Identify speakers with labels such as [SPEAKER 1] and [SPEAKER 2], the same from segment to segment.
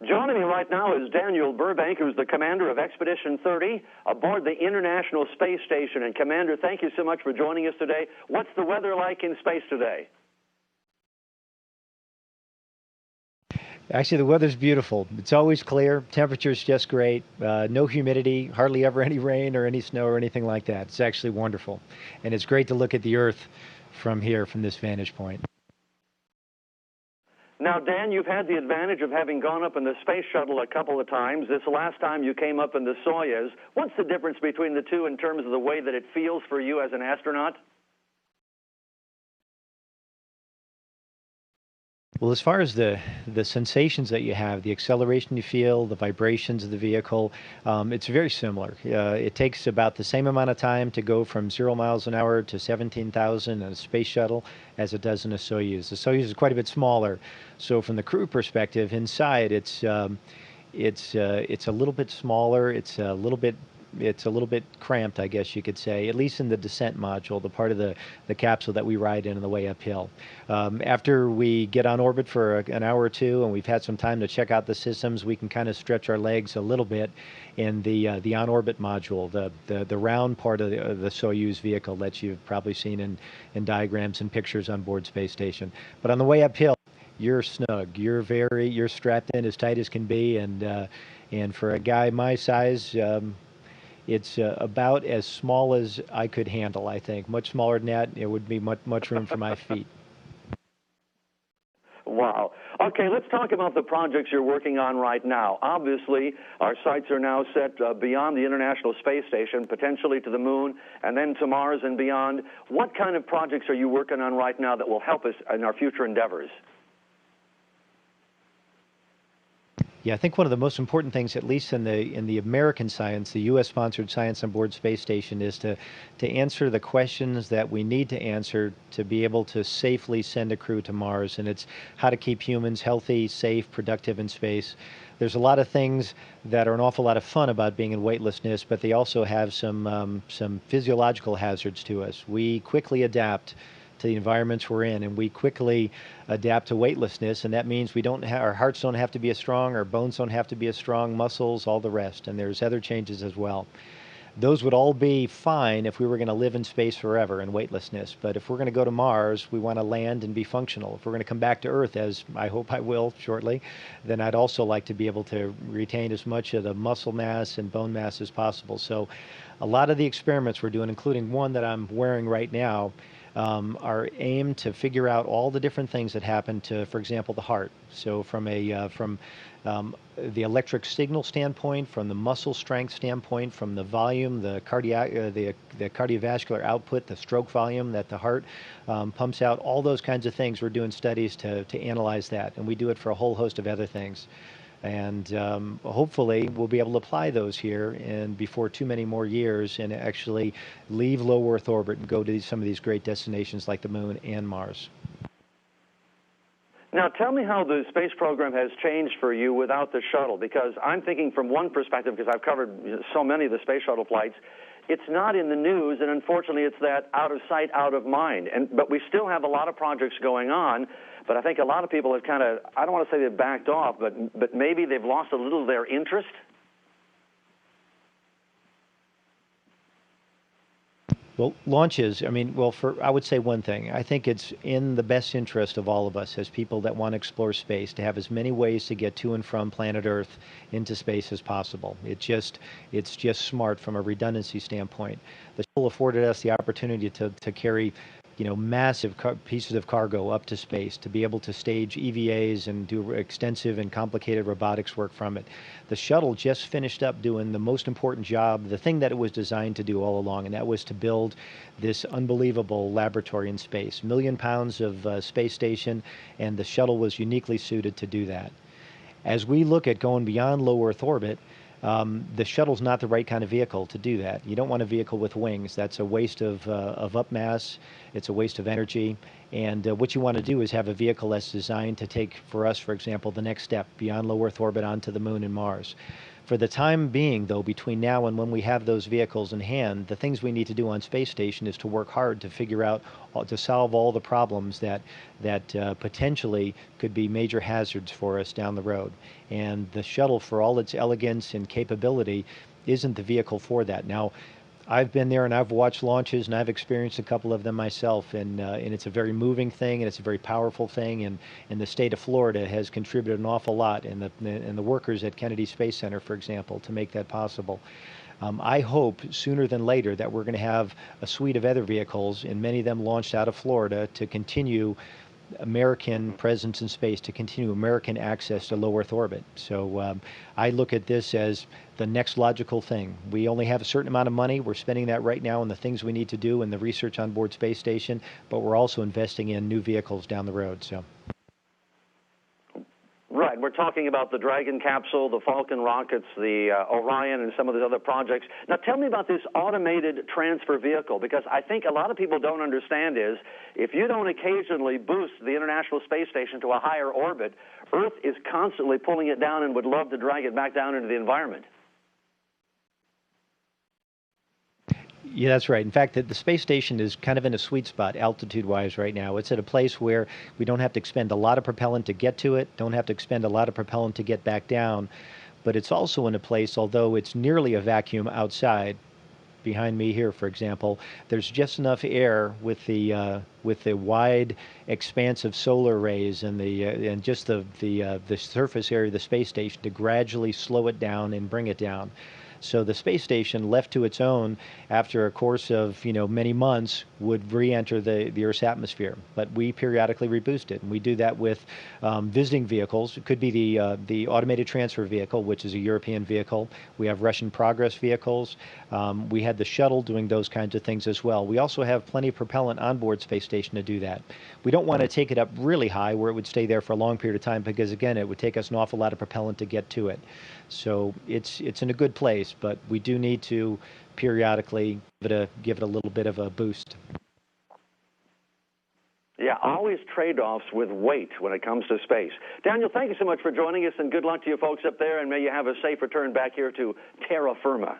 [SPEAKER 1] Joining me right now is Daniel Burbank, who's the commander of Expedition 30 aboard the International Space Station. And Commander, thank you so much for joining us today. What's the weather like in space today?
[SPEAKER 2] Actually, the weather's beautiful. It's always clear. Temperature's just great. No humidity, hardly ever any rain or any snow or anything like that. It's actually wonderful. And it's great to look at the Earth from here, from this vantage point.
[SPEAKER 1] Now, Dan, you've had the advantage of having gone up in the space shuttle a couple of times. This last time you came up in the Soyuz. What's the difference between the two in terms of the way that it feels for you as an astronaut?
[SPEAKER 2] Well, as far as the sensations that you have, the acceleration you feel, the vibrations of the vehicle, it's very similar. It takes about the same amount of time to go from 0 miles an hour to 17,000 in a space shuttle as it does in a Soyuz. The Soyuz is quite a bit smaller, so from the crew perspective, inside it's a little bit smaller. It's a little bit cramped, I guess you could say, at least in the descent module, the part of the capsule that we ride in on the way uphill. After we get on orbit for an hour or two and we've had some time to check out the systems, we can kind of stretch our legs a little bit in the on-orbit module, the round part of the Soyuz vehicle that you've probably seen in diagrams and pictures on board Space Station. But on the way uphill, you're snug. You're strapped in as tight as can be, and for a guy my size, it's about as small as I could handle, I think. Much smaller than that, it would be much room for my feet.
[SPEAKER 1] Wow. Okay, let's talk about the projects you're working on right now. Obviously, our sights are now set beyond the International Space Station, potentially to the moon, and then to Mars and beyond. What kind of projects are you working on right now that will help us in our future endeavors?
[SPEAKER 2] Yeah, I think one of the most important things, at least in the American science, the U.S.-sponsored science on board Space Station, is to answer the questions that we need to answer to be able to safely send a crew to Mars. And it's how to keep humans healthy, safe, productive in space. There's a lot of things that are an awful lot of fun about being in weightlessness, but they also have some physiological hazards to us. We quickly adapt to the environments we're in, and we quickly adapt to weightlessness, and that means our hearts don't have to be as strong, our bones don't have to be as strong, muscles, all the rest, and there's other changes as well. Those would all be fine if we were going to live in space forever in weightlessness, but if we're going to go to Mars, we want to land and be functional. If we're going to come back to Earth, as I hope I will shortly, then I'd also like to be able to retain as much of the muscle mass and bone mass as possible. So a lot of the experiments we're doing, including one that I'm wearing right now, are aimed to figure out all the different things that happen to, for example, the heart. So from the electric signal standpoint, from the muscle strength standpoint, from the volume, the cardiovascular output, the stroke volume that the heart pumps out, all those kinds of things, we're doing studies to analyze that, and we do it for a whole host of other things. And hopefully we'll be able to apply those here and before too many more years and actually leave low Earth orbit and go to some of these great destinations like the moon and Mars.
[SPEAKER 1] Now, tell me how the space program has changed for you without the shuttle, because I'm thinking from one perspective, because I've covered so many of the space shuttle flights, it's not in the news, and unfortunately it's that out of sight, out of mind. But we still have a lot of projects going on, but I think a lot of people have kind of, I don't want to say they've backed off, but maybe they've lost a little of their interest.
[SPEAKER 2] Well, launches, I would say one thing. I think it's in the best interest of all of us as people that want to explore space to have as many ways to get to and from planet Earth into space as possible. It's just smart from a redundancy standpoint. The shuttle afforded us the opportunity to carry massive pieces of cargo up to space, to be able to stage EVAs and do extensive and complicated robotics work from it. The shuttle just finished up doing the most important job, the thing that it was designed to do all along, and that was to build this unbelievable laboratory in space. 1 million pounds of space station, and the shuttle was uniquely suited to do that. As we look at going beyond low Earth orbit, the shuttle's not the right kind of vehicle to do that. You don't want a vehicle with wings. That's a waste of up mass. It's a waste of energy. And what you want to do is have a vehicle that's designed to take, for us, for example, the next step beyond low Earth orbit onto the moon and Mars. For the time being, though, between now and when we have those vehicles in hand, the things we need to do on space station is to work hard to figure out, to solve all the problems that potentially could be major hazards for us down the road. And the shuttle, for all its elegance and capability, isn't the vehicle for that. Now, I've been there and I've watched launches and I've experienced a couple of them myself, and it's a very moving thing and it's a very powerful thing, and the state of Florida has contributed an awful lot, and the workers at Kennedy Space Center, for example, to make that possible. I hope sooner than later that we're going to have a suite of other vehicles, and many of them launched out of Florida, to continue American presence in space, to continue American access to low Earth orbit. So I look at this as the next logical thing. We only have a certain amount of money. We're spending that right now on the things we need to do and the research on board space station, but we're also investing in new vehicles down the road. So.
[SPEAKER 1] Right. We're talking about the Dragon capsule, the Falcon rockets, the Orion, and some of these other projects. Now, tell me about this automated transfer vehicle, because I think a lot of people don't understand is if you don't occasionally boost the International Space Station to a higher orbit, Earth is constantly pulling it down and would love to drag it back down into the environment.
[SPEAKER 2] Yeah, that's right. In fact, the space station is kind of in a sweet spot altitude-wise right now. It's at a place where we don't have to expend a lot of propellant to get to it, don't have to expend a lot of propellant to get back down, but it's also in a place, although it's nearly a vacuum outside, behind me here, for example, there's just enough air with the wide expanse of solar rays and just the surface area of the space station to gradually slow it down and bring it down. So the space station, left to its own, after a course of many months, would re-enter the Earth's atmosphere. But we periodically reboost it, and we do that with visiting vehicles. It could be the automated transfer vehicle, which is a European vehicle. We have Russian Progress vehicles. We had the shuttle doing those kinds of things as well. We also have plenty of propellant on board space station to do that. We don't want to take it up really high where it would stay there for a long period of time, because again, it would take us an awful lot of propellant to get to it. So it's in a good place, but we do need to periodically give it a little bit of a boost.
[SPEAKER 1] Yeah, always trade-offs with weight when it comes to space. Daniel, thank you so much for joining us, and good luck to you folks up there, and may you have a safe return back here to terra firma.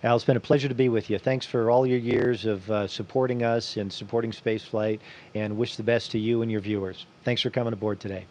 [SPEAKER 2] Al, it's been a pleasure to be with you. Thanks for all your years of supporting us and supporting spaceflight, and wish the best to you and your viewers. Thanks for coming aboard today.